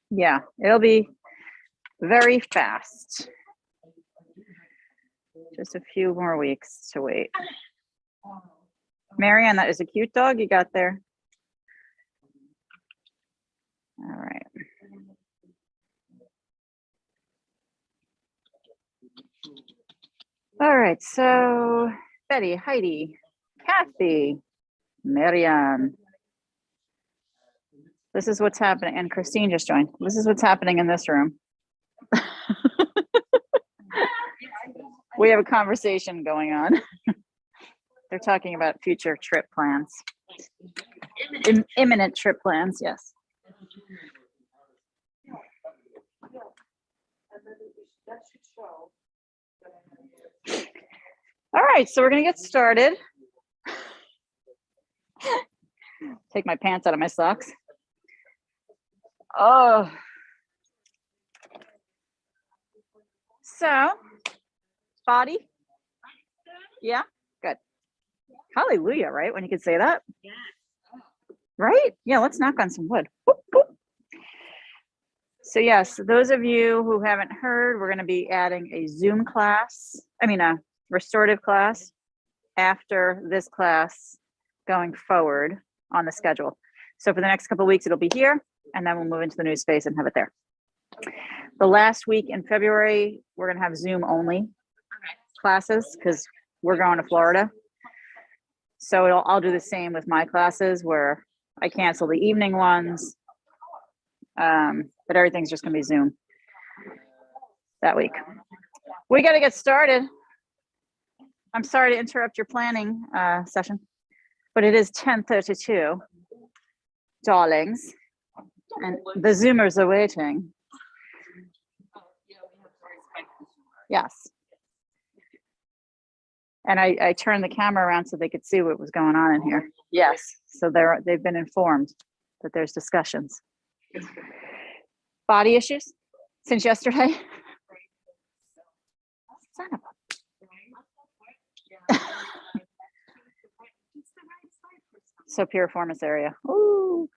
Yeah, it'll be very fast. Just a few more weeks to wait. Marianne, that is a cute dog you got there. All right. All right, so Betty, Heidi, Kathy, Marianne. This is what's happening, and Christine just joined. This is what's happening in this room. We have a conversation going on. They're talking about future trip plans. Imminent trip plans, yes. All right, so we're gonna get started. Take my pants out of my socks. Oh. So, body? Yeah, good. Hallelujah, right? When you could say that? Yeah. Right? Yeah, let's knock on some wood. Boop, boop. So yes, those of you who haven't heard, we're going to be adding a Zoom class, a restorative class after this class going forward on the schedule. So for the next couple of weeks, it'll be here, and then we'll move into the new space and have it there. The last week in February, we're going to have Zoom only classes because we're going to Florida. So I'll do the same with my classes where I cancel the evening ones. But everything's just going to be Zoom that week. We got to get started. I'm sorry to interrupt your planning session, but it is 10:32, darlings, and the Zoomers are waiting. Yes. And I turned the camera around so they could see what was going on in here. Yes. So they've been informed that there's discussions. Body issues since yesterday. Son of a... So piriformis area. Ooh.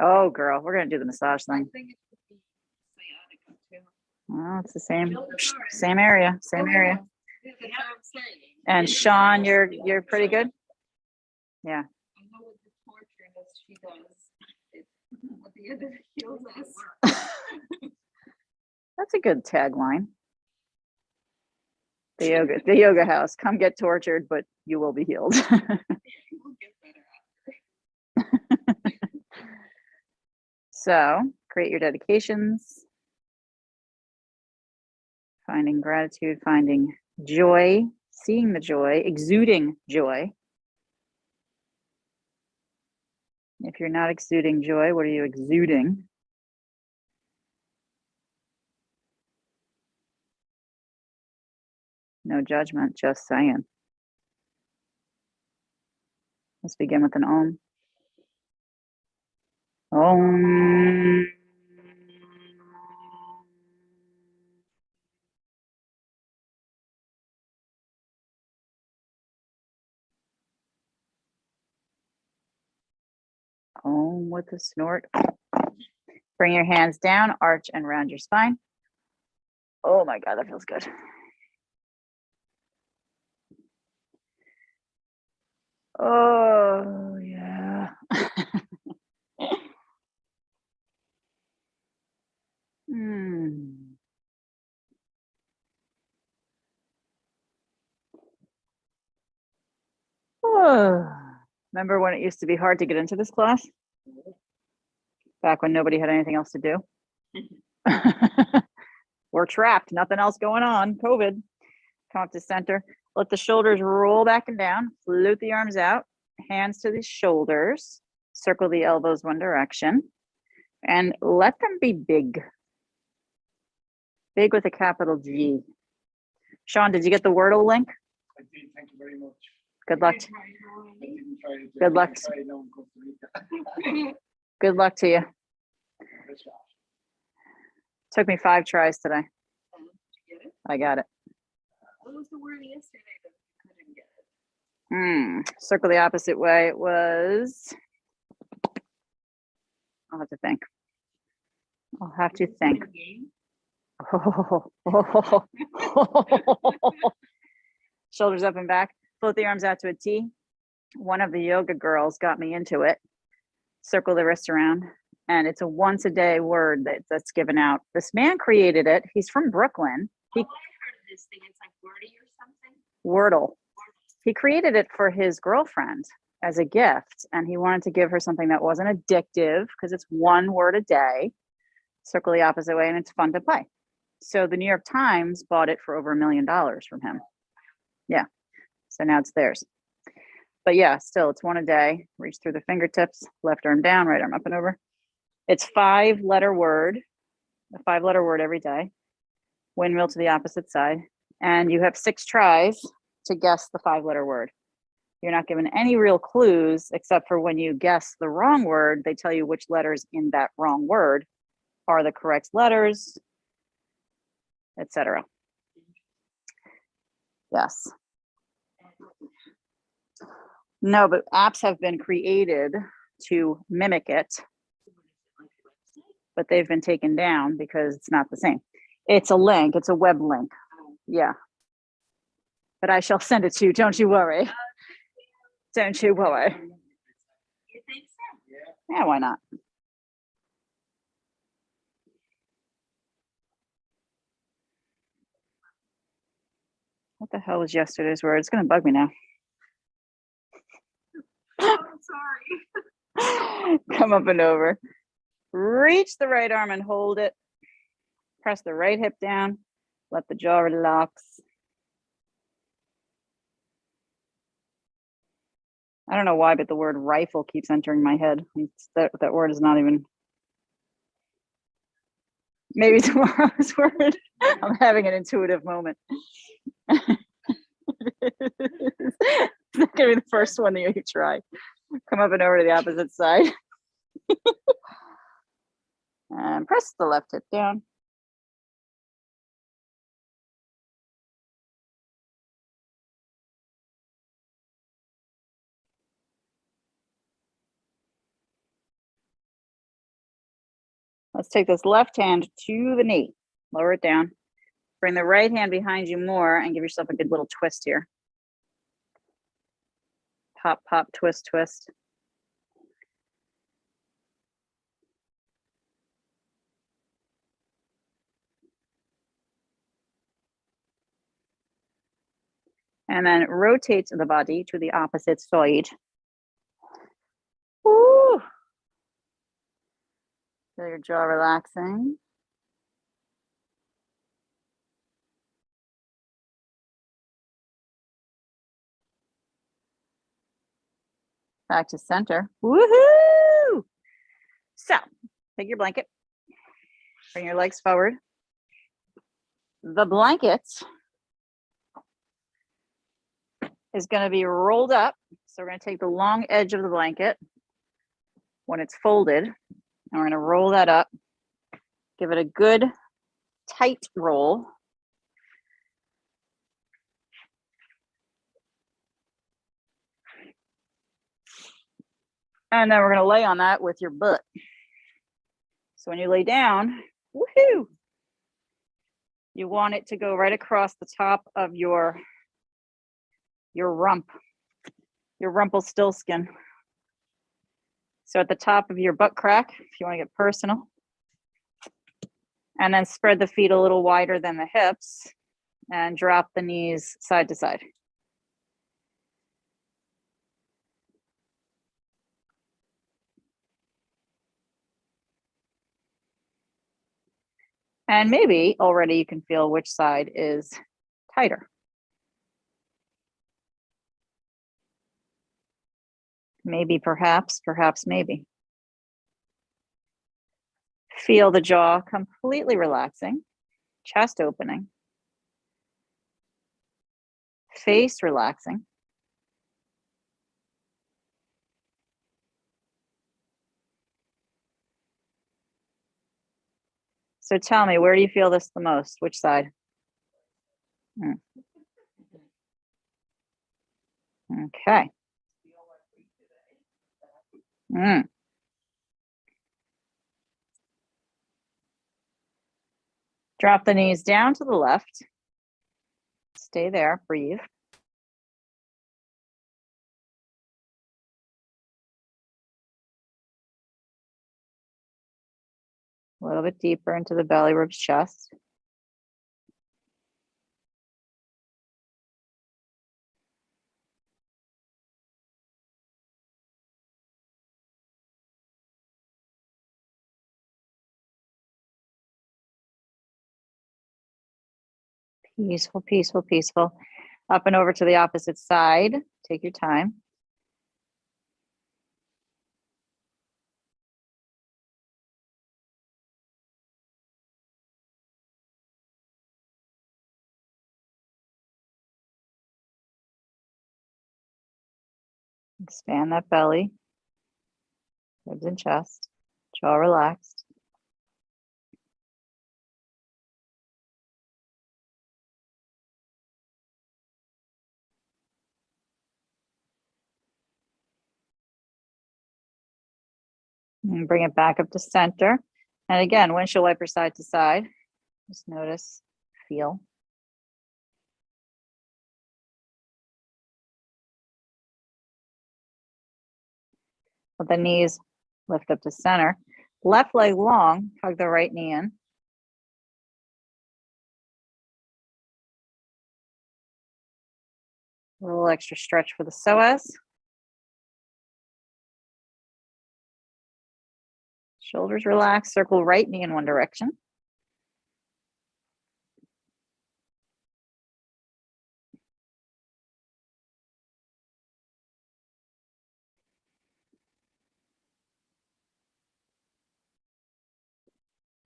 Oh, girl, we're gonna do the massage thing. Oh, it's the same area, same area. And Sean, you're pretty good. Yeah. I know with the torture that she does, what the other heals us. That's a good tagline. The yoga house. Come get tortured, but you will be healed. So create your dedications. Finding gratitude, finding joy, seeing the joy, exuding joy. If you're not exuding joy, what are you exuding? No judgment, just saying. Let's begin with an Om. Om. Om with a snort. Bring your hands down, arch and round your spine. Oh my God, that feels good. Oh yeah. Oh. Remember when it used to be hard to get into this class? Back when nobody had anything else to do? We're trapped, nothing else going on, COVID. Come up to center. Let the shoulders roll back and down. Float the arms out. Hands to the shoulders. Circle the elbows one direction. And let them be big. Big with a capital G. Sean, did you get the Wordle link? I did, thank you very much. Good luck. Good luck. Good luck to you. Took me 5 tries today. Did you get it? I got it. What was the word yesterday that you couldn't get it? Circle the opposite way. It was, I'll have to think. I'll have to think. Shoulders up and back. Float the arms out to a T. One of the yoga girls got me into it. Circle the wrists around. And it's a once a day word that's given out. This man created it. He's from Brooklyn. I heard of this thing. It's like wordy or something. Wordle. He created it for his girlfriend as a gift, and he wanted to give her something that wasn't addictive because it's one word a day. Circle the opposite way, and it's fun to play. So the New York Times bought it for over $1 million from him. Yeah. So now it's theirs. But yeah, still, it's one a day. Reach through the fingertips, left arm down, right arm up and over. It's 5-letter word, a 5-letter word every day. Windmill to the opposite side. And you have 6 tries to guess the 5-letter word. You're not given any real clues except for when you guess the wrong word, they tell you which letters in that wrong word are the correct letters, etc. Yes. No, but apps have been created to mimic it, but they've been taken down because it's not the same. It's a link, it's a web link. Yeah. But I shall send it to you, don't you worry. Don't you worry. You think so? Yeah, why not? What the hell was yesterday's word? It's gonna bug me now. Oh, sorry. Come up and over. Reach the right arm and hold it. Press the right hip down. Let the jaw relax. I don't know why, but the word rifle keeps entering my head. That word is not even. Maybe tomorrow's word. I'm having an intuitive moment. It's not gonna be the first one that you try. Come up and over to the opposite side. And press the left hip down. Let's take this left hand to the knee. Lower it down. Bring the right hand behind you more and give yourself a good little twist here. Pop, pop, twist, twist. And then rotate the body to the opposite side. Woo! Feel your jaw relaxing. Back to center. Woohoo! So, take your blanket. Bring your legs forward. The blanket is going to be rolled up. So we're going to take the long edge of the blanket when it's folded, and we're going to roll that up. Give it a good tight roll. And then we're going to lay on that with your butt. So when you lay down, woohoo, you want it to go right across the top of your rump, your Rumpelstiltskin. So at the top of your butt crack, if you want to get personal. And then spread the feet a little wider than the hips and drop the knees side to side. And maybe already you can feel which side is tighter. Maybe, perhaps, maybe. Feel the jaw completely relaxing, chest opening, face relaxing. So tell me, where do you feel this the most? Which side? Okay. Mm. Drop the knees down to the left. Stay there, breathe. A little bit deeper into the belly, ribs, chest. Peaceful, peaceful, peaceful. Up and over to the opposite side. Take your time. Expand that belly, ribs and chest, jaw relaxed. And bring it back up to center. And again, windshield wiper side to side. Just notice, feel. Let the knees lift up to center. Left leg long, hug the right knee in. A little extra stretch for the psoas. Shoulders relaxed, circle right knee in one direction.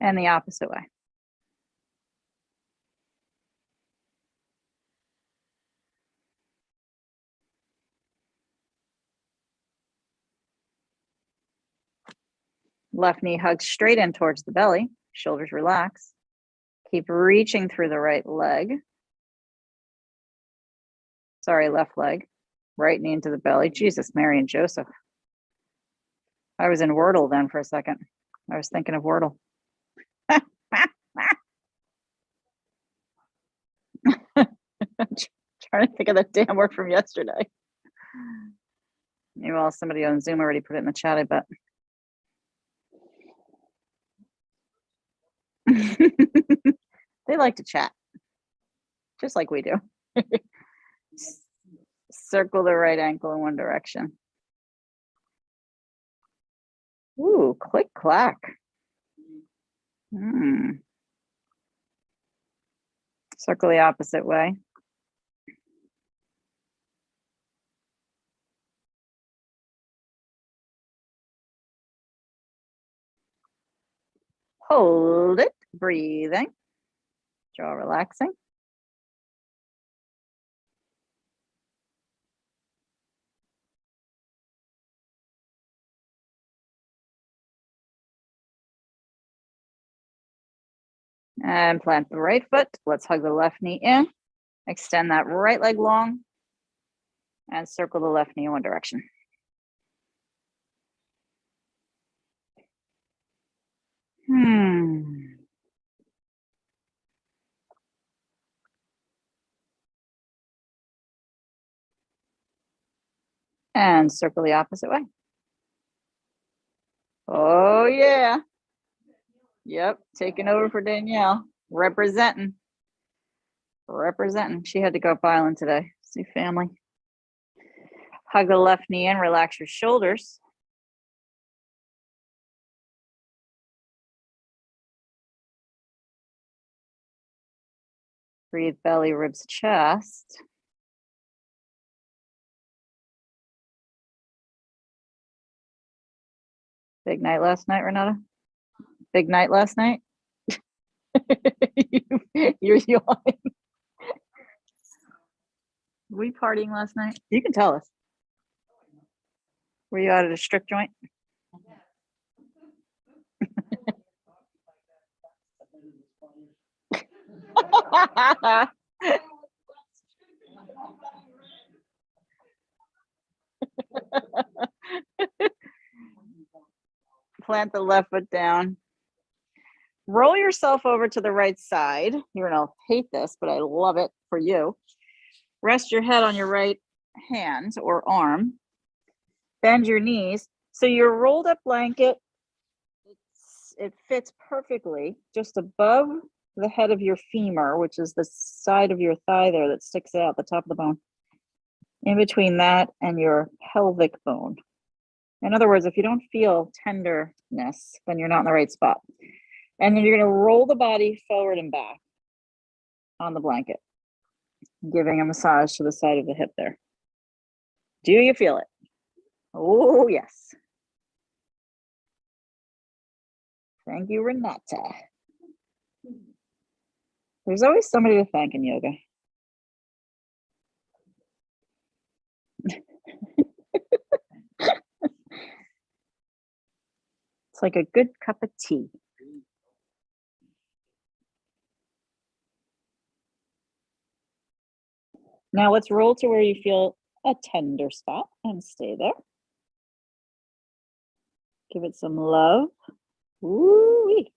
And the opposite way. Left knee hugs straight in towards the belly, shoulders relax. Keep reaching through the right leg. Sorry, left leg. Right knee into the belly. Jesus, Mary and Joseph. I was in Wordle then for a second. I was thinking of Wordle. Trying to think of that damn word from yesterday. Well, somebody on Zoom already put it in the chat, I bet. They like to chat, just like we do. Circle the right ankle in one direction. Ooh, click clack. Circle the opposite way. Hold it, breathing, jaw relaxing. And plant the right foot. Let's hug the left knee in. Extend that right leg long and circle the left knee in one direction. And circle the opposite way. Oh yeah. Yep, taking over for Danielle. Representing. She had to go up island today. See family. Hug the left knee in, relax your shoulders. Breathe belly, ribs, chest. Big night last night, Renata? Big night last night? You're yawning. Were you partying last night? You can tell us. Were you out at a strip joint? Plant the left foot down. Roll yourself over to the right side. You're gonna hate this, but I love it for you. Rest your head on your right hand or arm. Bend your knees. So your rolled up blanket, it fits perfectly just above the head of your femur, which is the side of your thigh there that sticks out, the top of the bone. In between that and your pelvic bone. In other words, if you don't feel tenderness, then you're not in the right spot. And then you're going to roll the body forward and back on the blanket, giving a massage to the side of the hip there. Do you feel it? Oh, yes. Thank you, Renata. There's always somebody to thank in yoga. It's like a good cup of tea. Now let's roll to where you feel a tender spot and stay there. Give it some love. Ooh-wee.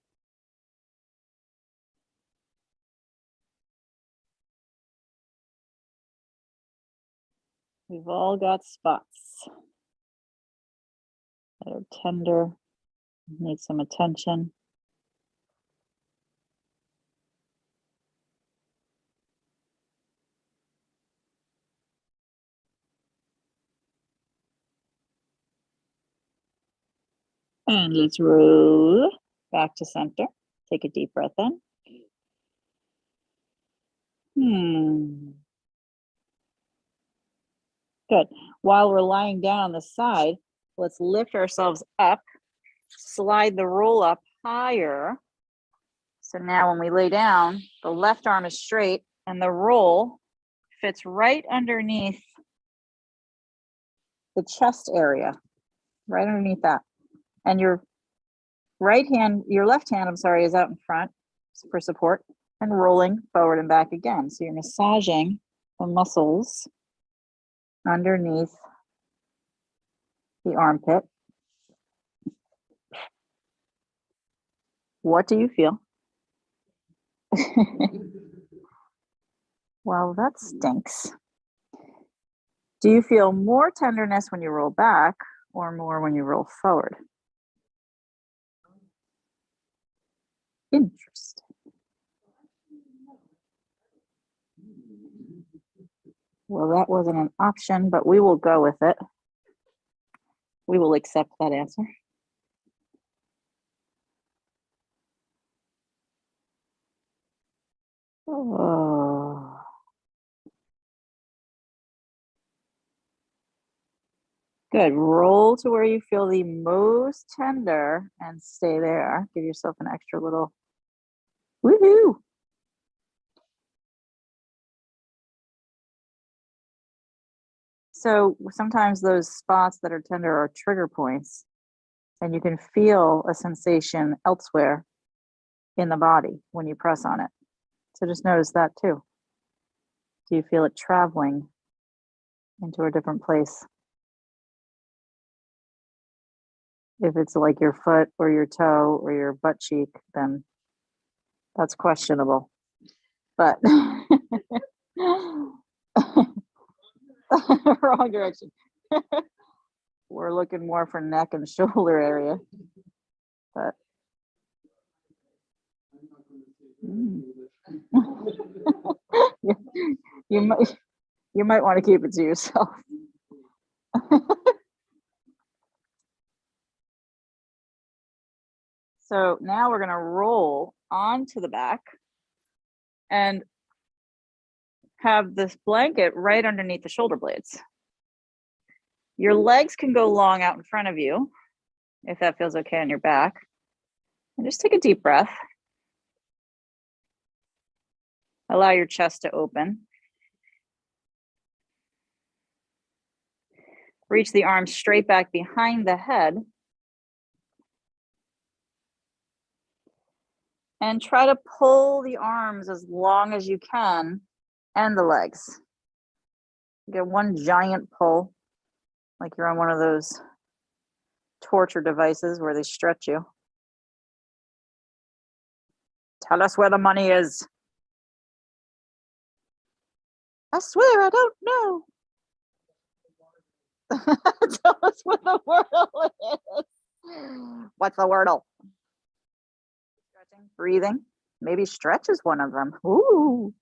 We've all got spots that are tender, need some attention. And let's roll back to center. Take a deep breath in. Good. While we're lying down on the side, let's lift ourselves up, slide the roll up higher. So now when we lay down, the left arm is straight and the roll fits right underneath the chest area, right underneath that. And your left hand, is out in front for support and rolling forward and back again. So you're massaging the muscles underneath the armpit. What do you feel? Well, that stinks. Do you feel more tenderness when you roll back or more when you roll forward? Interesting. Well, that wasn't an option, but we will go with it. We will accept that answer. Oh. Good. Roll to where you feel the most tender and stay there. Give yourself an extra little woohoo. So sometimes those spots that are tender are trigger points, and you can feel a sensation elsewhere in the body when you press on it. So just notice that too. Do you feel it traveling into a different place? If it's like your foot or your toe or your butt cheek, then that's questionable. But wrong direction. We're looking more for neck and shoulder area. But you might want to keep it to yourself. So now we're going to roll onto the back and have this blanket right underneath the shoulder blades. Your legs can go long out in front of you, if that feels okay on your back. And just take a deep breath. Allow your chest to open. Reach the arms straight back behind the head. And try to pull the arms as long as you can and the legs. Get one giant pull, like you're on one of those torture devices where they stretch you. Tell us where the money is. I swear I don't know. Tell us what the wordle is. What's the wordle? Stretching, breathing. Maybe stretch is one of them. Ooh.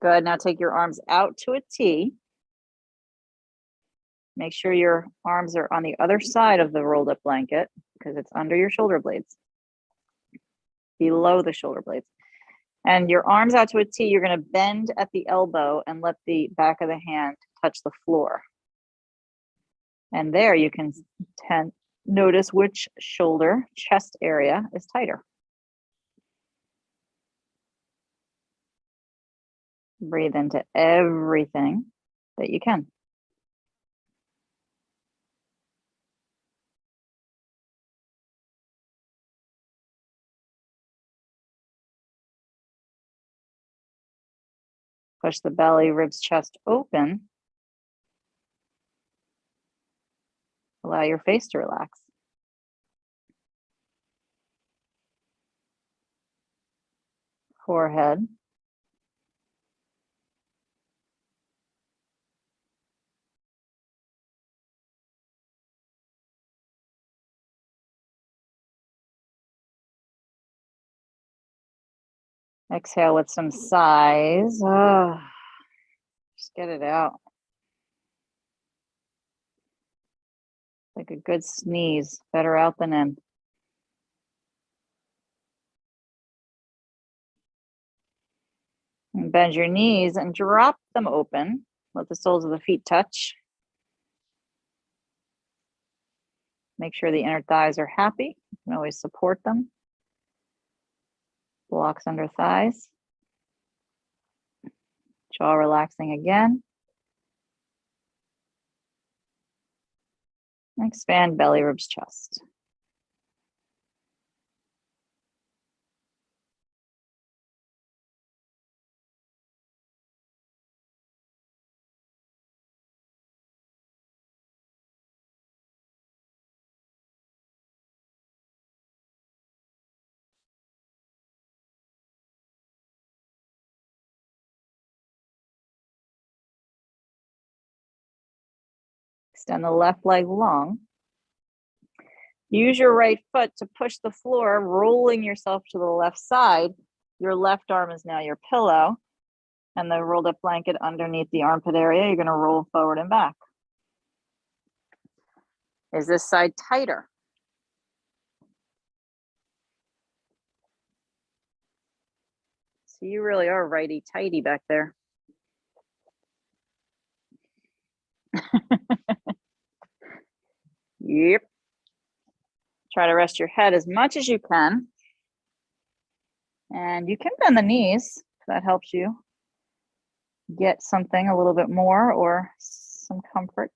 Good. Now take your arms out to a T. Make sure your arms are on the other side of the rolled up blanket because it's under your shoulder blades, below the shoulder blades. And your arms out to a T, you're going to bend at the elbow and let the back of the hand touch the floor. And there you can notice which shoulder, chest area is tighter. Breathe into everything that you can. Push the belly, ribs, chest open. Allow your face to relax. Forehead. Exhale with some sighs. Oh, just get it out. Like a good sneeze, better out than in. And bend your knees and drop them open. Let the soles of the feet touch. Make sure the inner thighs are happy. You can always support them. Blocks under thighs. Jaw relaxing again. Expand belly, ribs, chest. Extend the left leg long. Use your right foot to push the floor, rolling yourself to the left side. Your left arm is now your pillow, and the rolled up blanket underneath the armpit area. You're going to roll forward and back. Is this side tighter? So you really are righty-tighty back there. Yep. Try to rest your head as much as you can. And you can bend the knees if that helps you get something a little bit more or some comfort.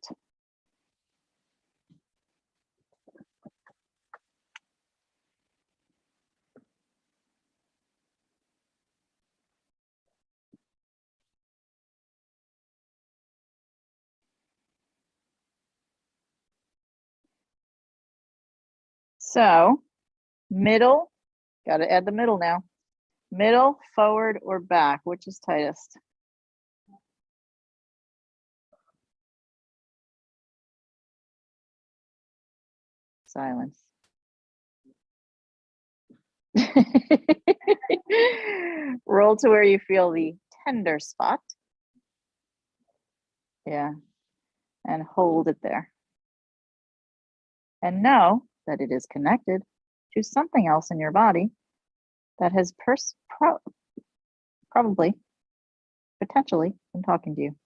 So middle, got to add the middle now. Middle, forward, or back, which is tightest? Silence. Roll to where you feel the tender spot. Yeah. And hold it there. And know that it is connected to something else in your body that has probably, potentially been talking to you.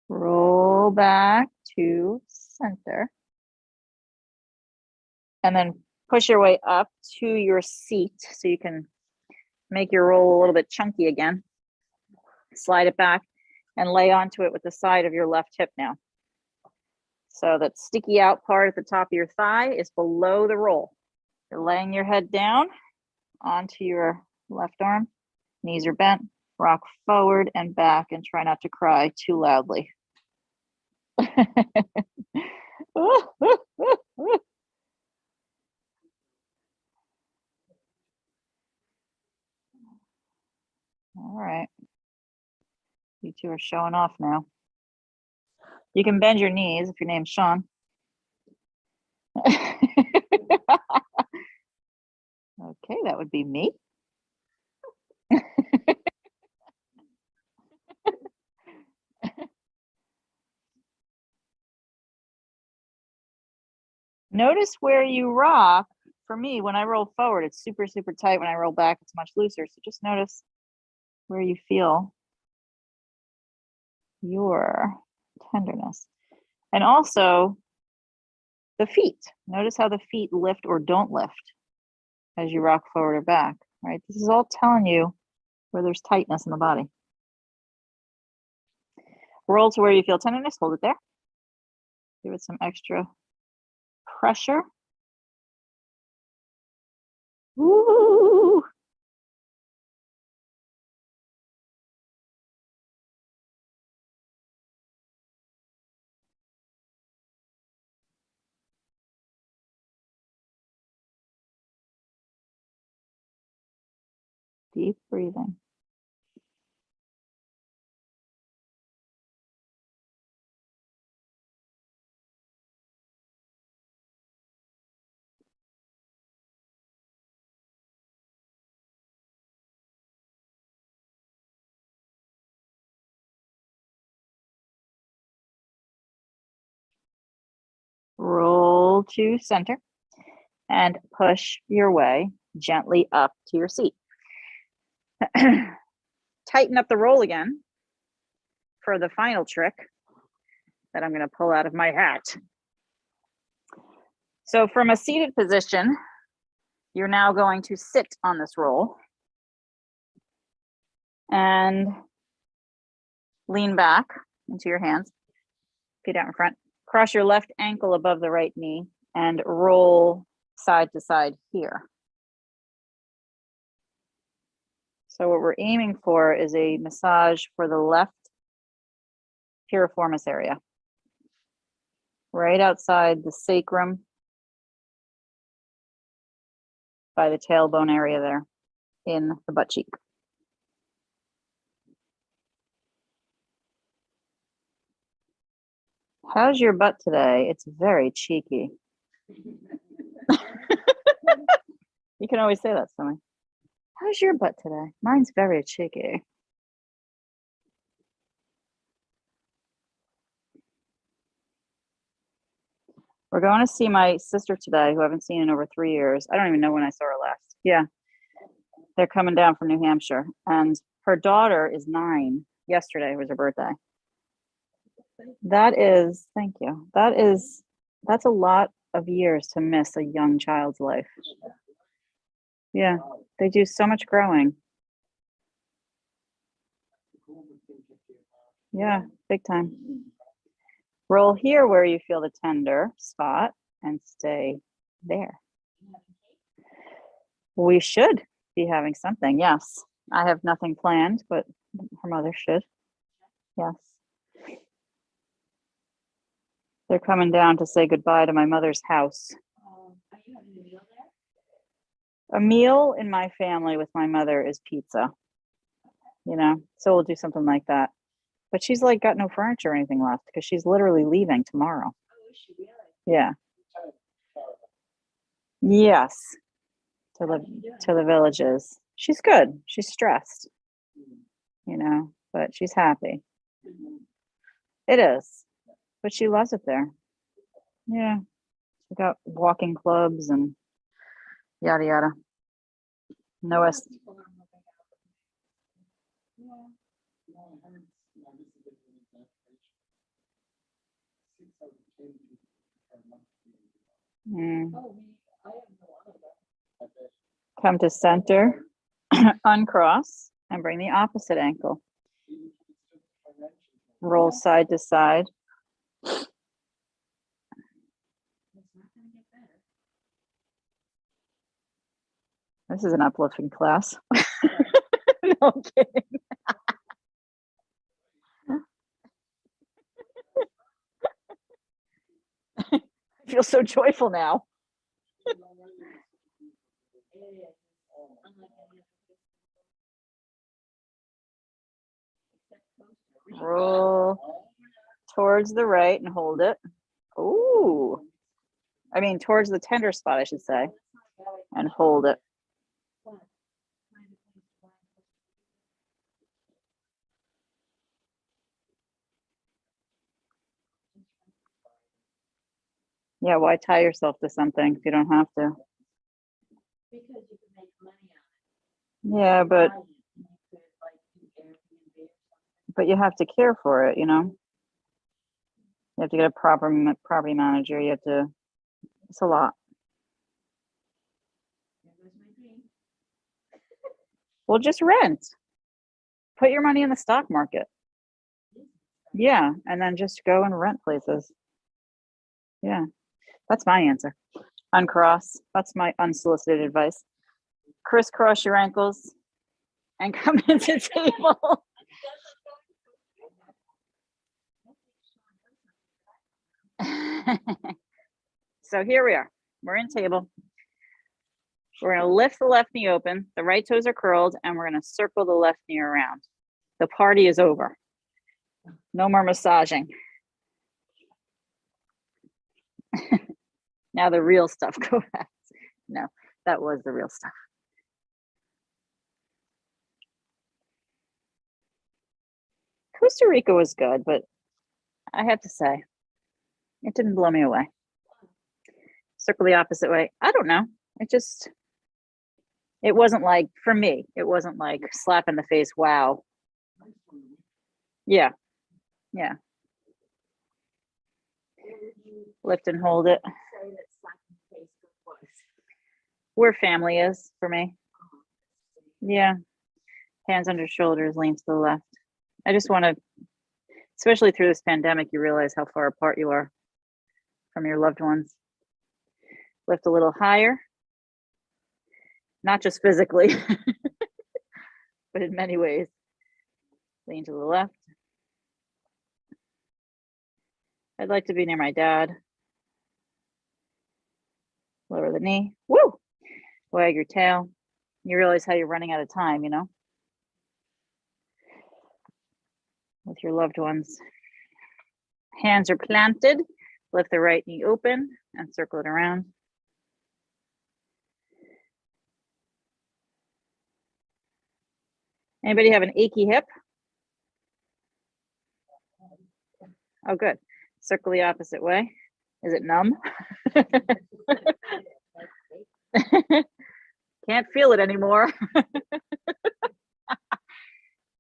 Roll back to center. And then push your way up to your seat so you can make your roll a little bit chunky again. Slide it back and lay onto it with the side of your left hip now. So that sticky out part at the top of your thigh is below the roll. You're laying your head down onto your left arm. Knees are bent. Rock forward and back and try not to cry too loudly. All right. You two are showing off now. You can bend your knees if your name's Sean. Okay, that would be me. Notice where you rock. For me, when I roll forward, it's super, super tight. When I roll back, it's much looser. So just notice where you feel your tenderness. And also the feet. Notice how the feet lift or don't lift as you rock forward or back, right? This is all telling you where there's tightness in the body. Roll to where you feel tenderness, hold it there. Give it some extra pressure. Woo! Deep breathing. Roll to center and push your way gently up to your seat. Tighten up the roll again for the final trick that I'm going to pull out of my hat. So from a seated position, you're now going to sit on this roll and lean back into your hands, feet out in front. Cross your left ankle above the right knee and roll side to side here. So what we're aiming for is a massage for the left piriformis area, right outside the sacrum by the tailbone area there in the butt cheek. How's your butt today? It's very cheeky. You can always say that to me. How's your butt today? Mine's very cheeky. We're going to see my sister today, who I haven't seen in over 3 years. I don't even know when I saw her last. Yeah. They're coming down from New Hampshire. And her daughter is 9. Yesterday was her birthday. That is, thank you. That's a lot of years to miss a young child's life. Yeah, they do so much growing. Yeah, big time. Roll here where you feel the tender spot and stay there. We should be having something, yes. I have nothing planned, but her mother should. Yes. They're coming down to say goodbye to my mother's house. Are you having a meal there? A meal in my family with my mother is pizza, you know, so we'll do something like that. But she's like got no furniture or anything left because she's literally leaving tomorrow. Oh, is she really? Yeah. Yes. To the villages. She's good. She's stressed, you know, but she's happy. It is, but she loves it there. Yeah. We got walking clubs and yada yada. No us. Mm. I have no other. Come to center, uncross, and bring the opposite ankle. Roll side to side. It's not gonna get better. This is an uplifting class. No I'm kidding. I feel so joyful now. It is. Unlike any other place. Except Costa Rica. Roll towards the right and hold it. Ooh. I mean, towards the tender spot, I should say, and hold it. What? Find a place to buy Costa Rica. Yeah, why tie yourself to something if you don't have to? Because you can make money on it. Yeah, but Buy it, and you could like do Airbnb or something. but you have to care for it, you know? You have to get a proper property manager. You have to, it's a lot. There goes my dream. Well, just rent. Put your money in the stock market. Yeah, and then just go and rent places. Yeah, that's my answer. Uncross. That's my unsolicited advice. Crisscross your ankles and come into table. So here we are. We're in table. We're going to lift the left knee open. The right toes are curled, and we're going to circle the left knee around. The party is over. No more massaging. Now the real stuff. Go back. No, that was the real stuff. Costa Rica was good, but I have to say, it didn't blow me away. Circle the opposite way. I don't know. It wasn't like, for me, it wasn't like slap in the face. Wow. Yeah. Yeah. What would you Lift and hold it. say that slap in the face was? Where family is for me. Yeah. Hands under shoulders, lean to the left. I just want to, especially through this pandemic, you realize how far apart you are from your loved ones. Lift a little higher. Not just physically, but in many ways. Lean to the left. I'd like to be near my dad. Lower the knee. Woo! Wag your tail. You realize how you're running out of time, you know? With your loved ones. Hands are planted. Lift the right knee open and circle it around. Anybody have an achy hip? Oh, good. Circle the opposite way. Is it numb? Can't feel it anymore.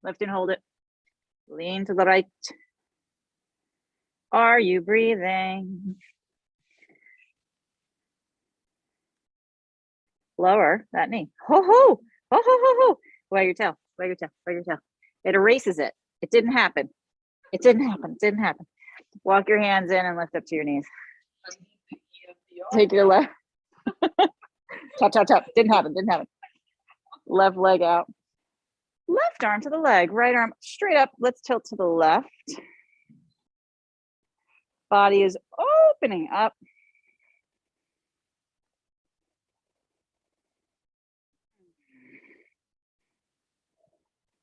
Lift and hold it. Lean to the right. Are you breathing? Lower that knee. Ho ho! Ho ho ho ho! Wag your tail. Wag your tail. Wag your tail. It erases it. It didn't happen. It didn't happen. It didn't happen. Walk your hands in and lift up to your knees. Take your left. Tap, tap, tap. Didn't happen. Didn't happen. Left leg out. Left arm to the leg. Right arm straight up. Let's tilt to the left. Body is opening up.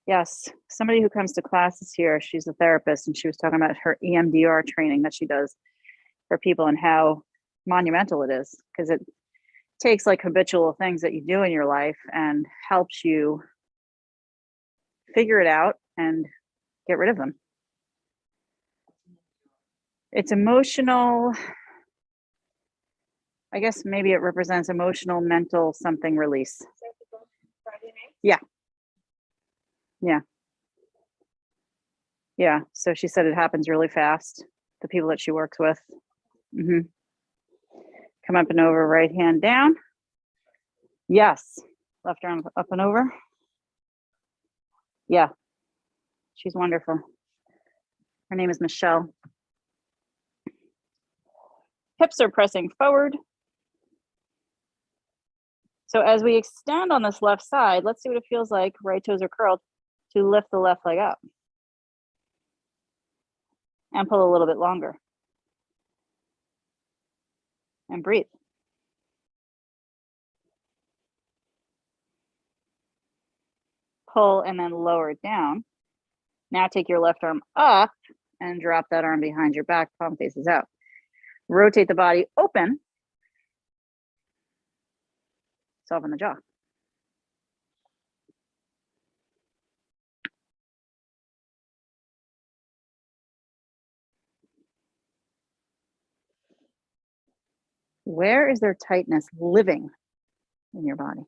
Yes, somebody who comes to classes here, she's a therapist, and she was talking about her EMDR training that she does for people and how monumental it is, because it takes like habitual things that you do in your life and helps you figure it out and get rid of them. It's emotional. I guess maybe it represents emotional, mental, something release. Yeah. Yeah. Yeah. So she said it happens really fast. The people that she works with. Come Come up and over, right hand down. Yes. Left arm up and over. Yeah. She's wonderful. Her name is Michelle. Hips are pressing forward. So as we extend on this left side, let's see what it feels like. Right toes are curled to lift the left leg up. And pull a little bit longer. And breathe. Pull and then lower it down. Now take your left arm up and drop that arm behind your back, palm faces out. Rotate the body open. Soften the jaw. Where is there tightness living in your body?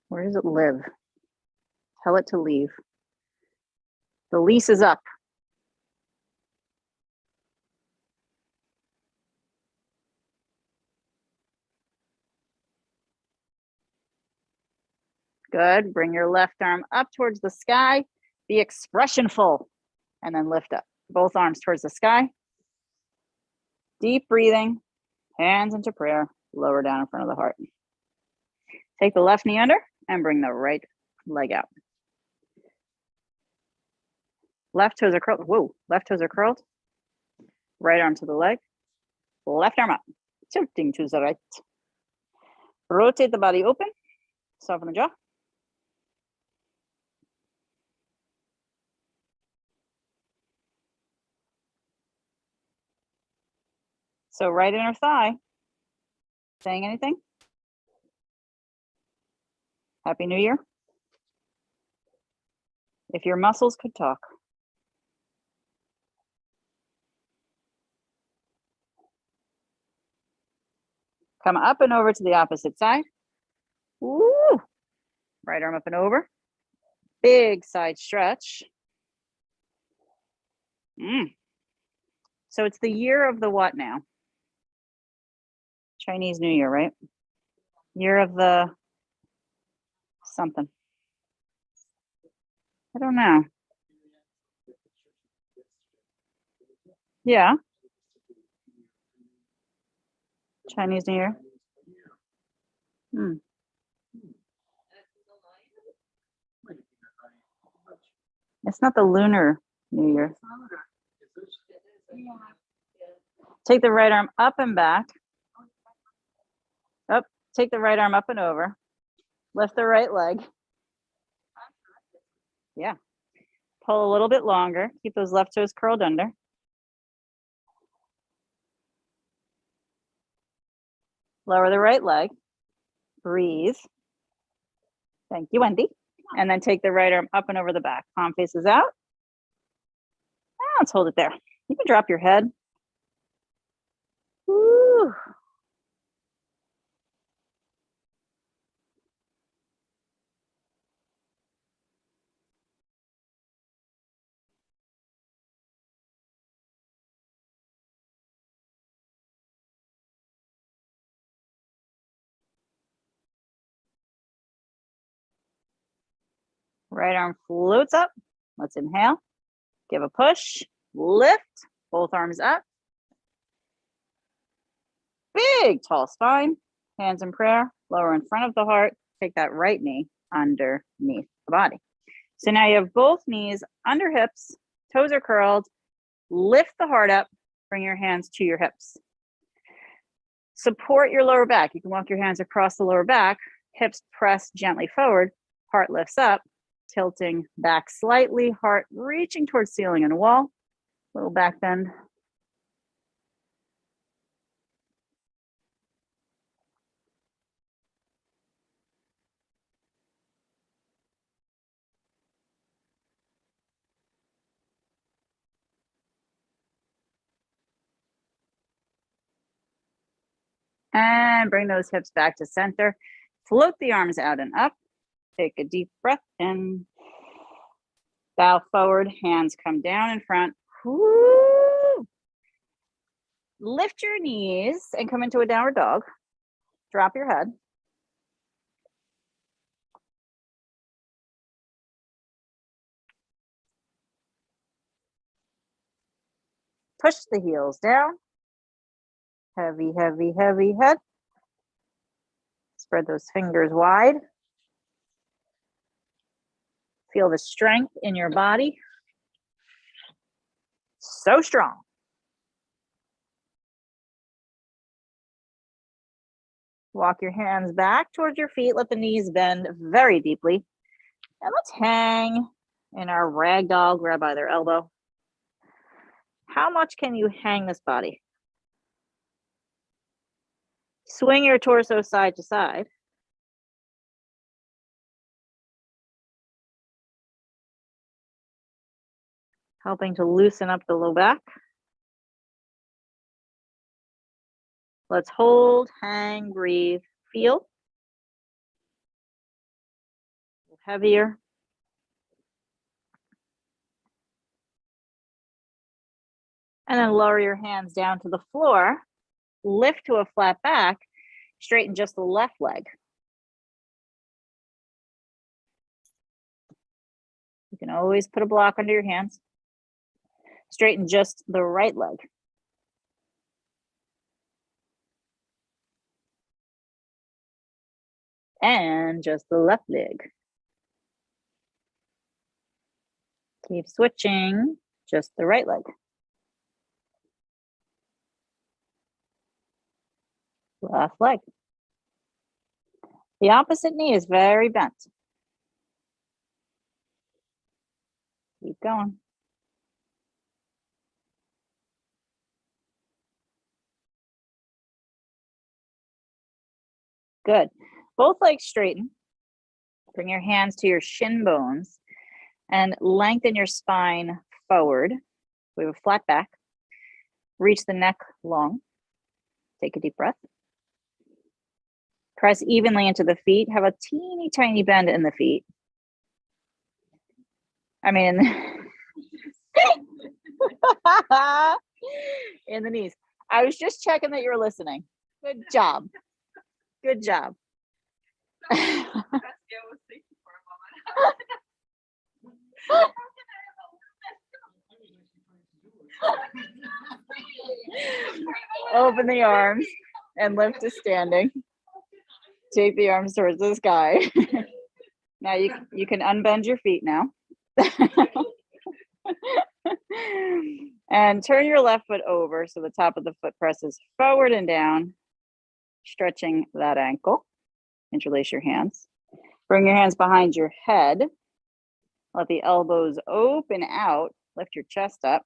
Where does it live? Tell it to leave. The lease is up. Good. Bring your left arm up towards the sky. Be expressionful. And then lift up. Both arms towards the sky. Deep breathing. Hands into prayer. Lower down in front of the heart. Take the left knee under and bring the right leg out. Left toes are curled. Whoa. Left toes are curled. Right arm to the leg. Left arm up. Tilting to the right. Rotate the body open. Soften the jaw. So right inner thigh. Saying anything? Happy New Year. If your muscles could talk. Come up and over to the opposite side. Woo! Right arm up and over. Big side stretch. So it's the year of the what now? Chinese New Year, right? Year of the something. I don't know. Yeah. Chinese New Year. It's not the Lunar New Year. Take the right arm up and back. Up. Take the right arm up and over. Lift the right leg. Yeah. Pull a little bit longer. Keep those left toes curled under. Lower the right leg. Breathe. Thank you, Wendy. And then take the right arm up and over the back. Palm faces out. Let's hold it there. You can drop your head. Woo. Right arm floats up. Let's inhale. Give a push. Lift. Both arms up. Big tall spine. Hands in prayer. Lower in front of the heart. Take that right knee underneath the body. So now you have both knees under hips. Toes are curled. Lift the heart up. Bring your hands to your hips. Support your lower back. You can walk your hands across the lower back. Hips press gently forward. Heart lifts up. Tilting back slightly. Heart reaching towards ceiling and wall. Little back bend. And bring those hips back to center. Float the arms out and up. Take a deep breath in. Bow forward, hands come down in front. Woo! lift your knees and come into a downward dog. Drop your head. Push the heels down. Heavy, heavy, heavy head. Spread those fingers wide. Feel the strength in your body. So strong. Walk your hands back towards your feet. Let the knees bend very deeply. And let's hang in our ragdoll, grab either elbow. How much can you hang this body? Swing your torso side to side. Helping to loosen up the low back. Let's hold, hang, breathe, feel. Heavier. And then lower your hands down to the floor. Lift to a flat back. Straighten just the left leg. You can always put a block under your hands. Straighten just the right leg. And just the left leg. Keep switching, just the right leg. Left leg. The opposite knee is very bent. Keep going. Good. Both legs straighten. Bring your hands to your shin bones and lengthen your spine forward. We have a flat back. Reach the neck long. Take a deep breath. Press evenly into the feet. Have a teeny tiny bend in the feet. I mean, in the knees. I was just checking that you were listening. Good job. Good job. Open the arms and lift to standing. Take the arms towards the sky. Now you can unbend your feet now. And turn your left foot over so the top of the foot presses forward and down, stretching that ankle. Interlace your hands. Bring your hands behind your head. Let the elbows open out. Lift your chest up.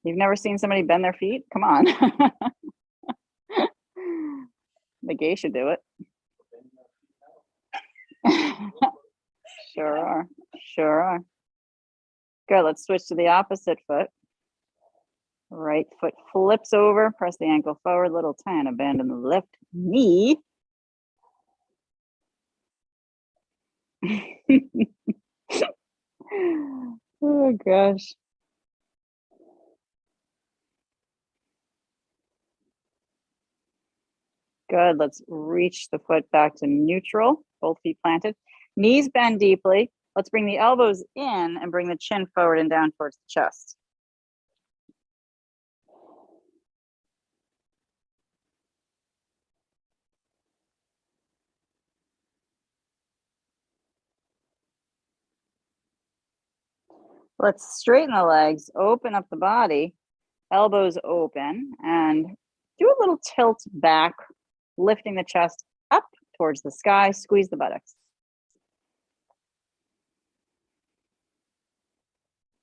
You've never seen somebody bend their feet? Come on. The gay should do it. Sure are. Sure are. Good. Let's switch to the opposite foot. Right foot flips over. Press the ankle forward. Little tiny bend in the left knee. Oh gosh. Good. Let's reach the foot back to neutral. Both feet planted. Knees bend deeply. Let's bring the elbows in and bring the chin forward and down towards the chest. Let's straighten the legs, open up the body, elbows open, and do a little tilt back, lifting the chest up towards the sky. Squeeze the buttocks.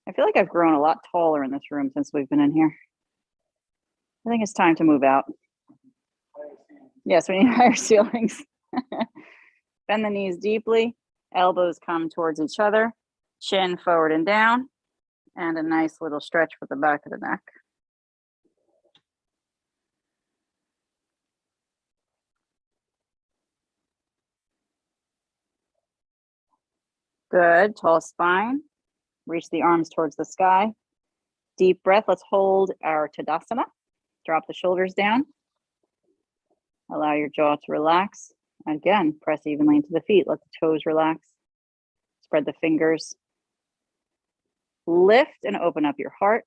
I feel like I've grown a lot taller in this room since we've been in here. I think it's time to move out. Yes, we need higher ceilings. Bend the knees deeply. Elbows come towards each other. Chin forward and down. And a nice little stretch for the back of the neck. Good. Tall spine. Reach the arms towards the sky. Deep breath. Let's hold our Tadasana. Drop the shoulders down. Allow your jaw to relax. Again, press evenly into the feet. Let the toes relax. Spread the fingers. Lift and open up your heart.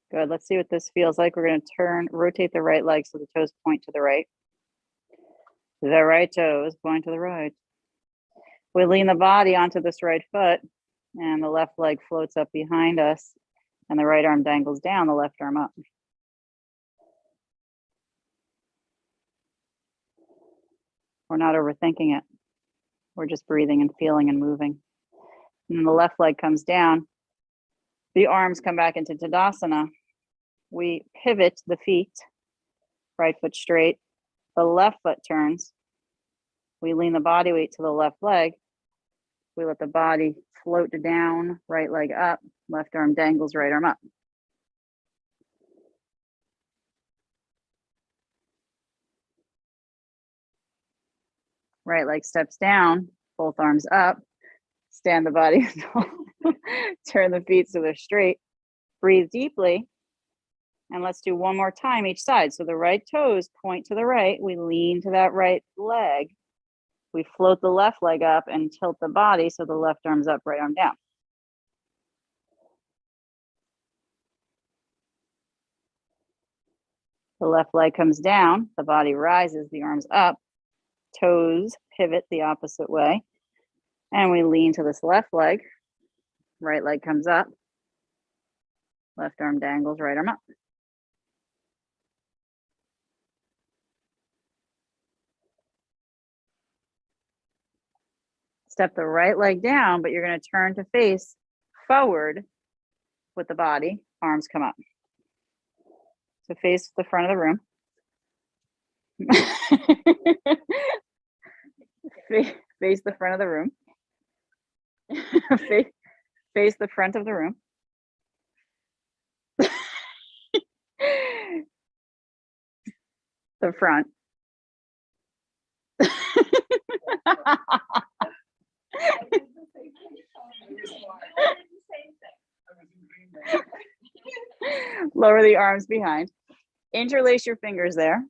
Good. Let's see what this feels like. We're going to rotate the right leg so the toes point to the right. The right toes point to the right. We lean the body onto this right foot, and the left leg floats up behind us, and the right arm dangles down, the left arm up. We're not overthinking it. We're just breathing and feeling and moving. And the left leg comes down. The arms come back into Tadasana. We pivot the feet, right foot straight. The left foot turns. We lean the body weight to the left leg. We let the body float down, right leg up, left arm dangles, right arm up. Right leg steps down, both arms up. Stand the body tall. Turn the feet so they're straight. Breathe deeply. And let's do one more time each side. So the right toes point to the right. We lean to that right leg. We float the left leg up and tilt the body so the left arm's up, right arm down. The left leg comes down, the body rises, the arms up, toes pivot the opposite way. And we lean to this left leg. Right leg comes up. Left arm dangles, right arm up. Step the right leg down, but you're going to turn to face forward with the body. Arms come up. So face the front of the room. Face the front of the room. Face the front of the room. The front. Lower the arms behind. Interlace your fingers there.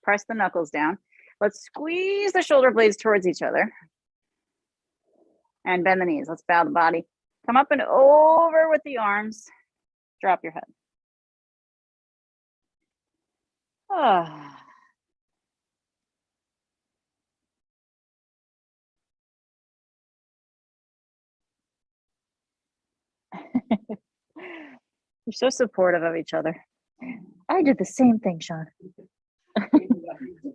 Press the knuckles down. Let's squeeze the shoulder blades towards each other. And bend the knees. Let's bow the body. Come up and over with the arms. Drop your head. Ah. You're so supportive of each other. I did the same thing, Sean.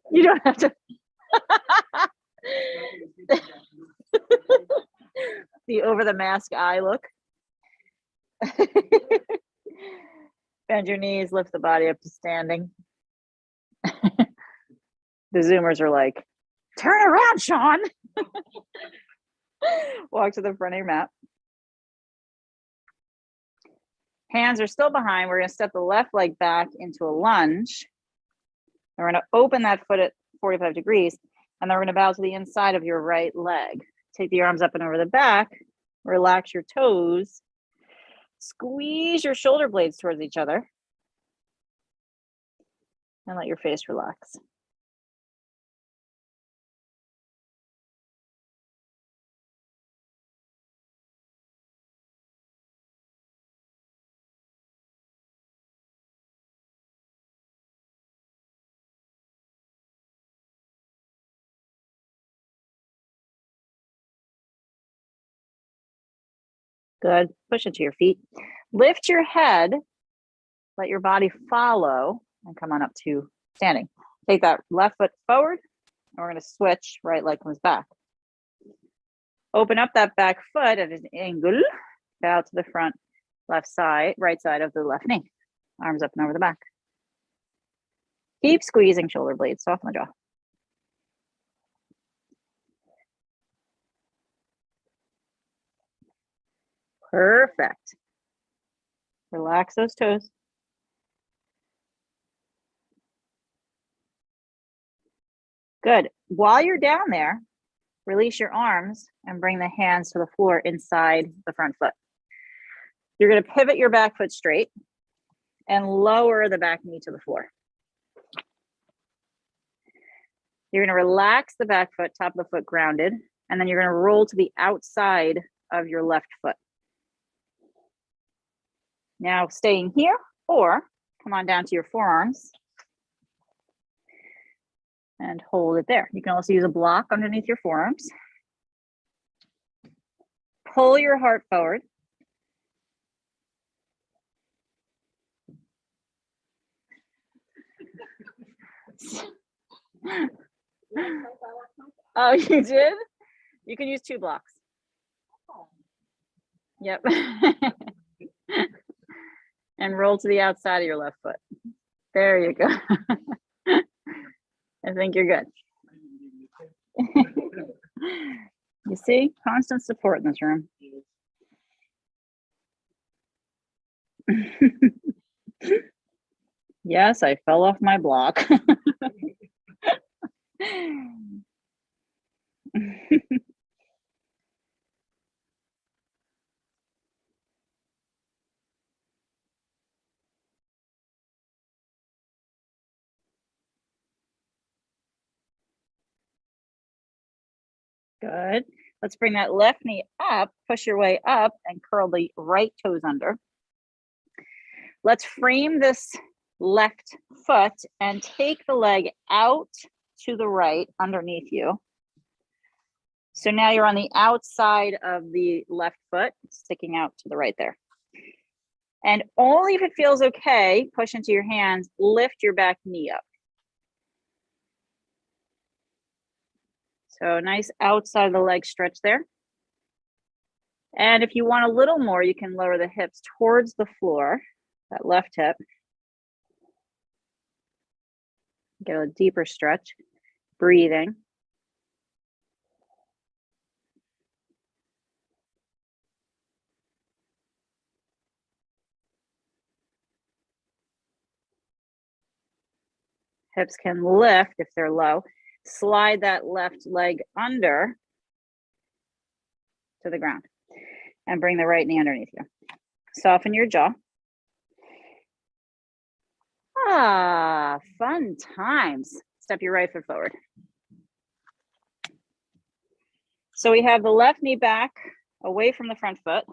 You don't have to. The over the mask eye look. Bend your knees, lift the body up to standing. The Zoomers are like, turn around, Sean. Walk to the front of your mat. Hands are still behind. We're going to step the left leg back into a lunge. And we're going to open that foot at 45 degrees. And then we're going to bow to the inside of your right leg. Take the arms up and over the back. Relax your toes. Squeeze your shoulder blades towards each other. And let your face relax. Good. Push it to your feet. Lift your head. Let your body follow and come on up to standing. Take that left foot forward. And we're going to switch. Right leg comes back. Open up that back foot at an angle. Bow to the front, left side, right side of the left knee. Arms up and over the back. Keep squeezing shoulder blades. Soften the jaw. Perfect. Relax those toes. Good. While you're down there, release your arms and bring the hands to the floor inside the front foot. You're going to pivot your back foot straight and lower the back knee to the floor. You're going to relax the back foot, top of the foot grounded, and then you're going to roll to the outside of your left foot. Now staying here, or come on down to your forearms and hold it there. You can also use a block underneath your forearms. Pull your heart forward. Oh, you did? You can use 2 blocks. Yep. And roll to the outside of your left foot. There you go. I think you're good. You see, constant support in this room. Yes, I fell off my block. Good. Let's bring that left knee up, push your way up and curl the right toes under. Let's frame this left foot and take the leg out to the right underneath you. So now you're on the outside of the left foot, sticking out to the right there. And only if it feels okay, push into your hands, lift your back knee up. So nice outside of the leg stretch there. And if you want a little more, you can lower the hips towards the floor, that left hip. Get a deeper stretch, breathing. Hips can lift if they're low. Slide that left leg under to the ground and bring the right knee underneath you. Soften your jaw. Ah, fun times. Step your right foot forward. So we have the left knee back away from the front foot.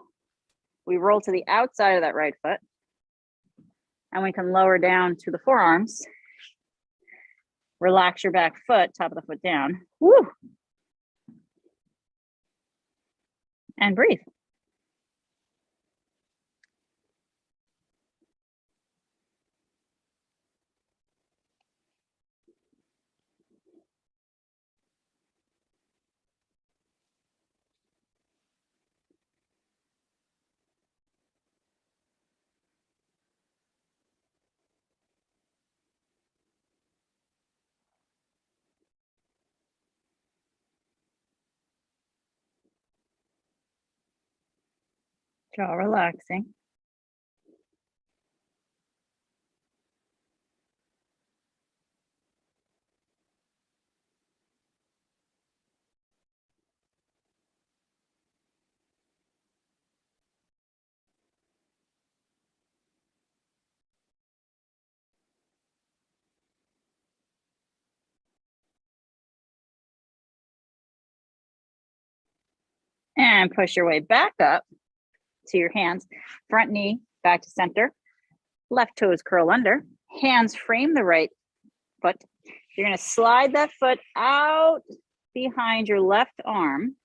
We roll to the outside of that right foot. And we can lower down to the forearms. Relax your back foot, top of the foot down. Woo. And breathe. Jaw relaxing. And push your way back up to your hands. Front knee back to center. Left toes curl under. Hands frame the right foot. You're going to slide that foot out behind your left arm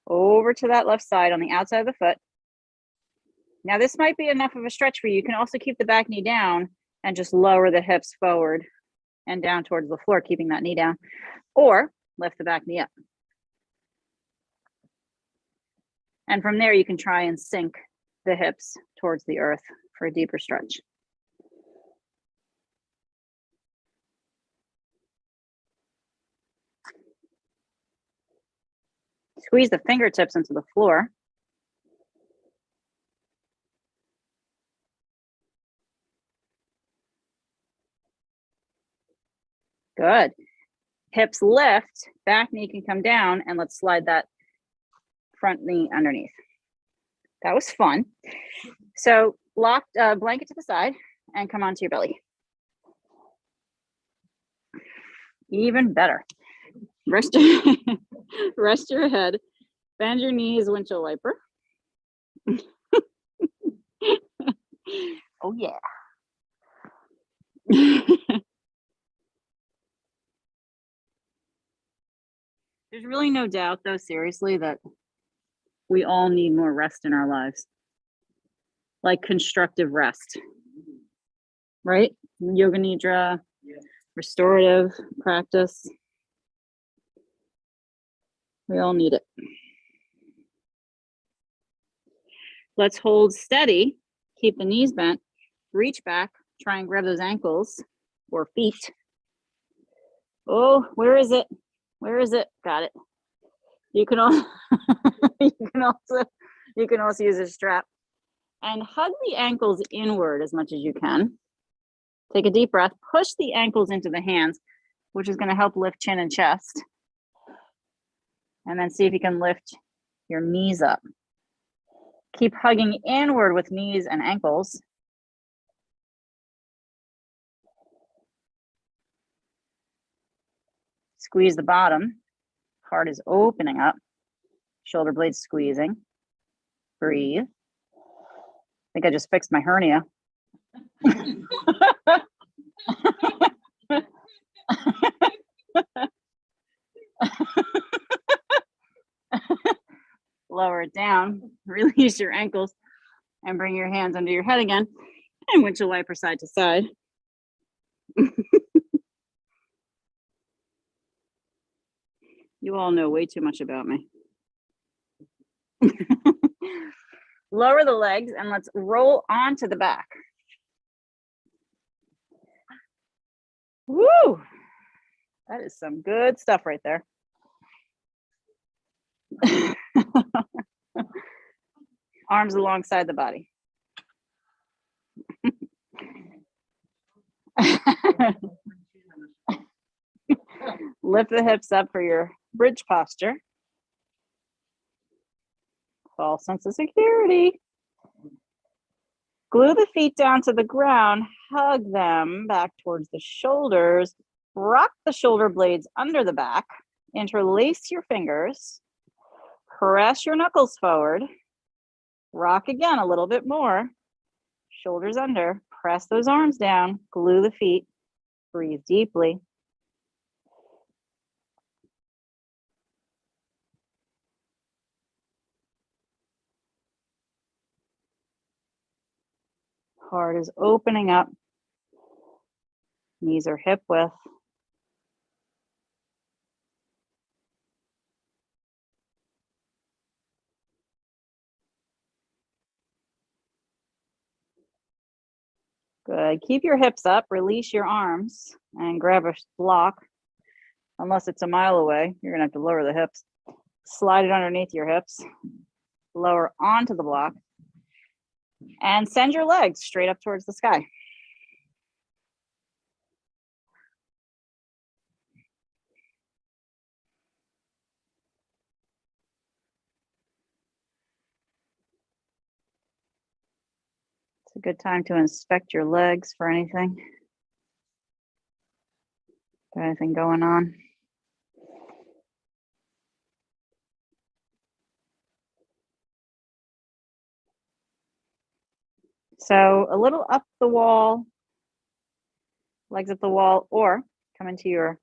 over to that left side on the outside of the foot. Now this might be enough of a stretch for you. You can also keep the back knee down and just lower the hips forward and down towards the floor, keeping that knee down, or lift the back knee up. And from there, you can try and sink the hips towards the earth for a deeper stretch. Squeeze the fingertips into the floor. Good. Hips lift, back knee can come down, and let's slide that front knee underneath. That was fun. So lock blanket to the side and come onto your belly. Even better. Rest your head, bend your knees, windshield wiper. Oh yeah. There's really no doubt though, seriously, that we all need more rest in our lives. Like constructive rest, right? Yoga nidra, Yeah. restorative practice. We all need it. Let's hold steady, keep the knees bent, reach back, try and grab those ankles or feet. Oh, where is it? Where is it? Got it. You can also you can also use a strap and hug the ankles inward as much as you can. Take a deep breath, push the ankles into the hands, which is going to help lift chin and chest. And then see if you can lift your knees up. Keep hugging inward with knees and ankles. Squeeze the bottom. Heart is opening up. Shoulder blades squeezing. Breathe. I think I just fixed my hernia. Lower it down. Release your ankles and bring your hands under your head again. And windshield wiper side to side. You all know way too much about me. Lower the legs and let's roll onto the back. Woo! That is some good stuff right there. Arms alongside the body. Lift the hips up for your bridge posture. False sense of security. Glue the feet down to the ground, hug them back towards the shoulders, rock the shoulder blades under the back, interlace your fingers, press your knuckles forward, rock again a little bit more, shoulders under, press those arms down, glue the feet, breathe deeply. Heart is opening up. Knees are hip width. Good. Keep your hips up. Release your arms and grab a block. Unless it's a mile away, you're going to have to lower the hips. Slide it underneath your hips. Lower onto the block. And send your legs straight up towards the sky. It's a good time to inspect your legs for anything. Got anything going on? So a little up the wall, legs up the wall, or come into your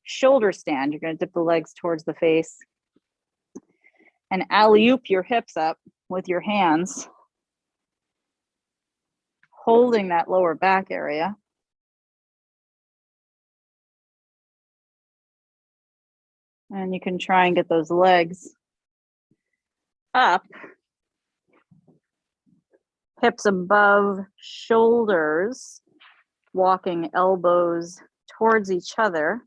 shoulder stand. You're going to dip the legs towards the face and alley-oop your hips up with your hands, holding that lower back area. And you can try and get those legs up, hips above shoulders, walking elbows towards each other.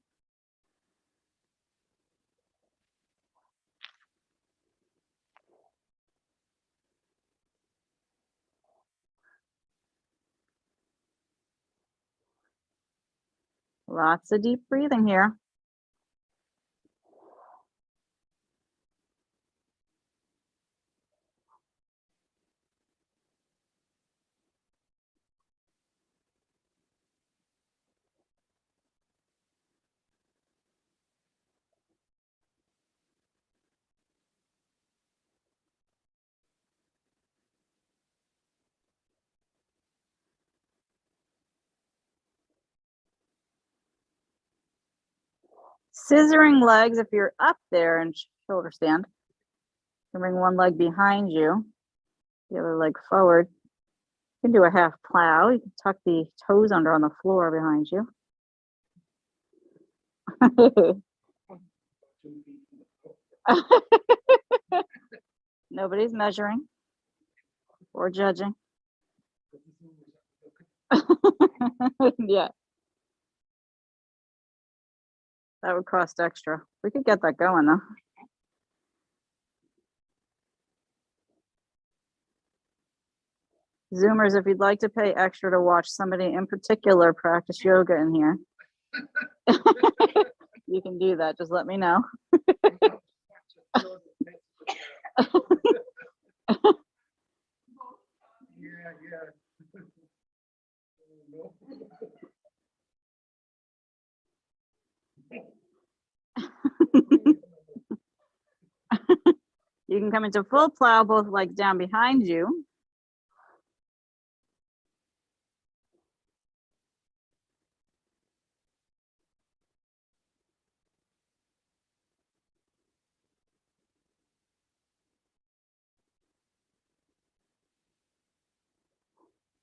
Lots of deep breathing here. Scissoring legs, if you're up there in shoulder stand, you can bring one leg behind you, the other leg forward. You can do a half plow. You can tuck the toes under on the floor behind you. Nobody's measuring or judging. Yeah. That would cost extra. We could get that going though. Zoomers, if you'd like to pay extra to watch somebody in particular practice yoga in here, you can do that. Just let me know. Yeah. You can come into full plow, both legs down behind you.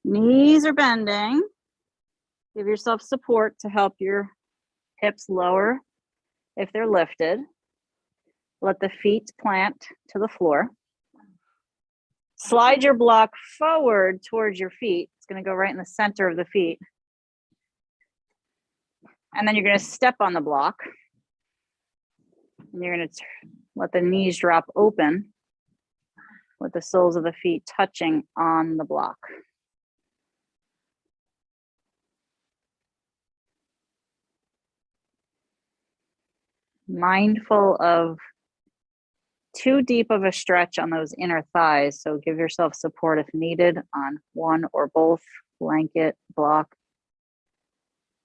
Knees are bending. Give yourself support to help your hips lower if they're lifted. Let the feet plant to the floor. Slide your block forward towards your feet. It's going to go right in the center of the feet. And then you're going to step on the block. And you're going to let the knees drop open with the soles of the feet touching on the block. Mindful of too deep of a stretch on those inner thighs. So give yourself support if needed on one or both blanket, block,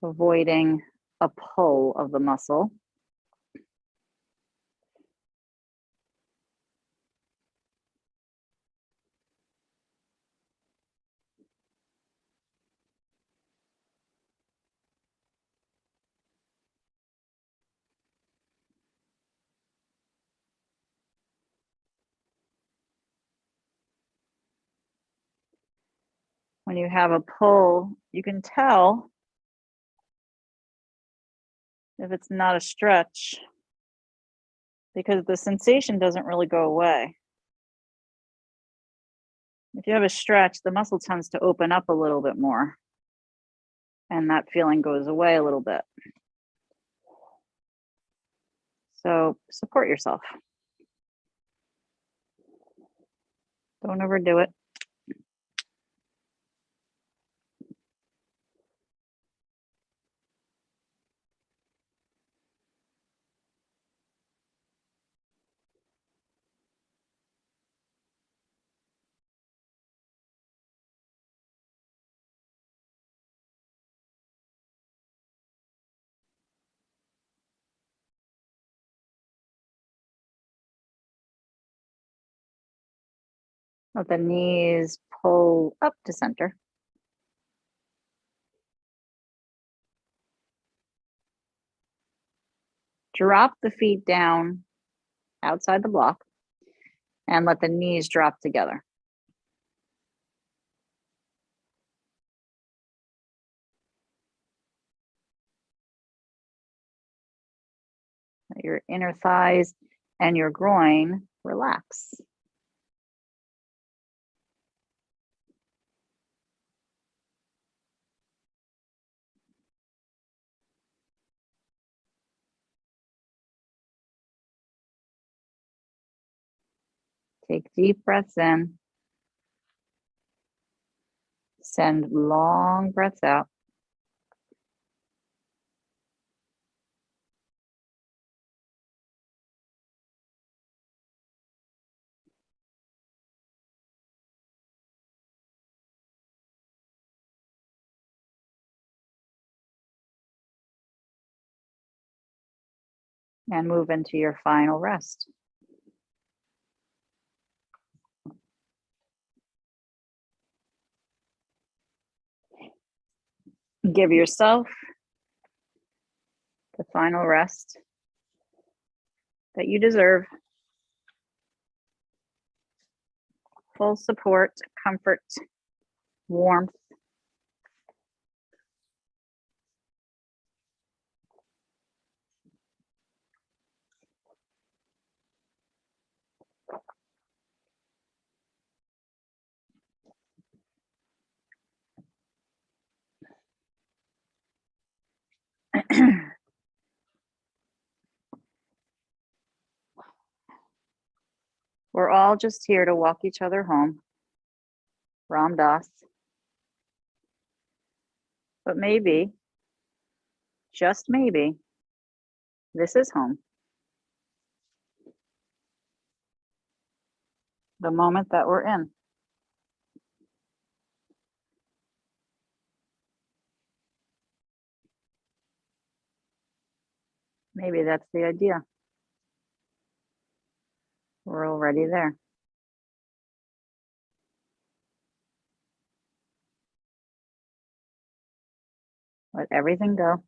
avoiding a pull of the muscle. When you have a pull, you can tell if it's not a stretch because the sensation doesn't really go away. If you have a stretch, the muscle tends to open up a little bit more and that feeling goes away a little bit. So support yourself. Don't overdo it. Let the knees pull up to center. Drop the feet down outside the block and let the knees drop together. Let your inner thighs and your groin relax. Take deep breaths in. Send long breaths out. And move into your final rest. Give yourself the final rest that you deserve. Full support, comfort, warmth. We're all just here to walk each other home. Ram Dass. But maybe, just maybe, this is home. The moment that we're in. Maybe that's the idea. We're already there. Let everything go.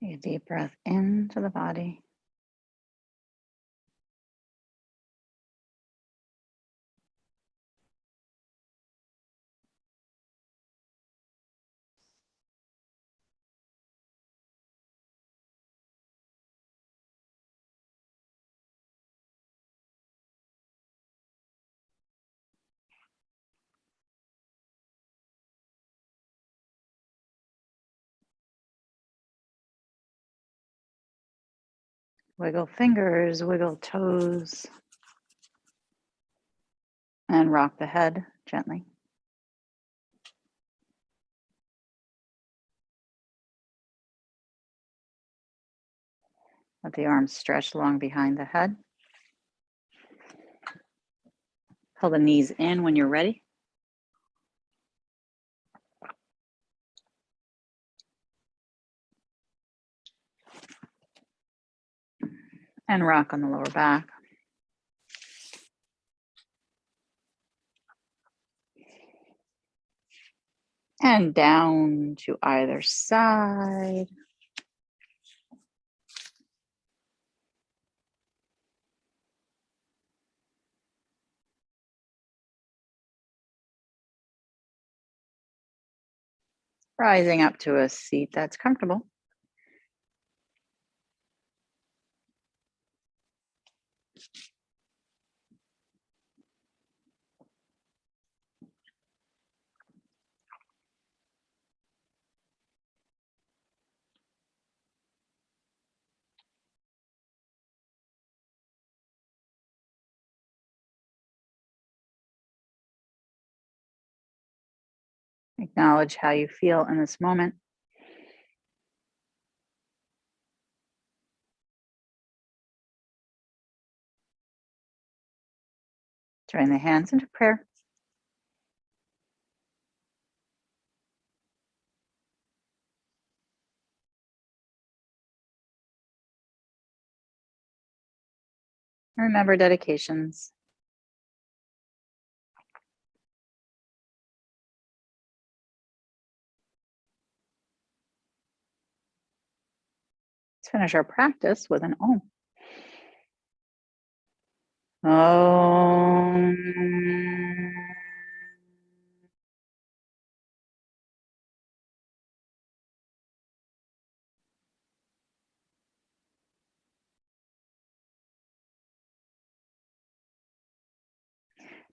Take a deep breath into the body. Wiggle fingers, wiggle toes, and rock the head gently. Let the arms stretch long behind the head. Pull the knees in when you're ready. And rock on the lower back. And down to either side. Rising up to a seat that's comfortable. Acknowledge how you feel in this moment. Join the hands into prayer. Remember dedications. Let's finish our practice with an Om. Om.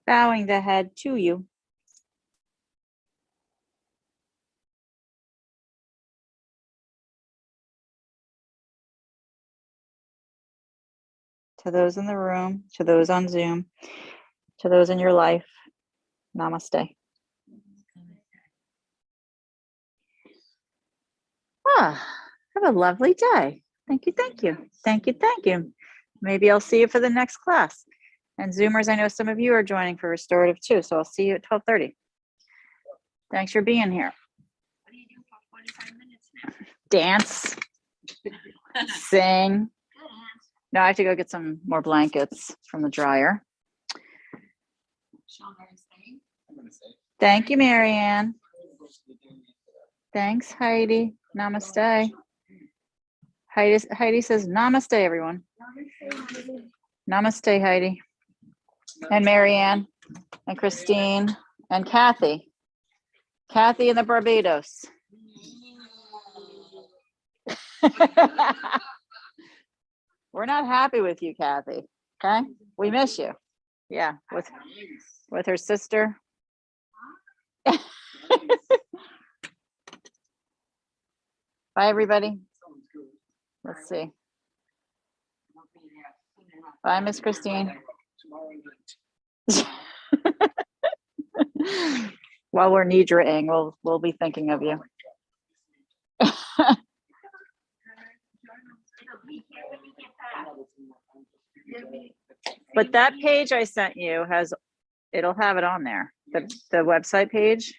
Bowing the head to you. To those in the room, to those on Zoom, to those in your life, namaste. Have a lovely day. Thank you, thank you. Thank you, thank you. Maybe I'll see you for the next class. And Zoomers, I know some of you are joining for restorative too, so I'll see you at 12:30. Thanks for being here. What do you do for 45 minutes now? Dance, sing. Good answer. No, I have to go get some more blankets from the dryer. Sean, are you saying? I'm gonna say. Thank you, Marianne. Thanks, Heidi. Namaste. Heidi says namaste, everyone. Namaste, Heidi. And Marianne and Christine and Kathy. Kathy in the Barbados. We're not happy with you, Kathy. Okay? We miss you. Yeah, with her sister. Bye, everybody. Let's see. Bye, Miss Christine. While we're nidraing, we'll be thinking of you. But that page I sent you it'll have it on there. The website page.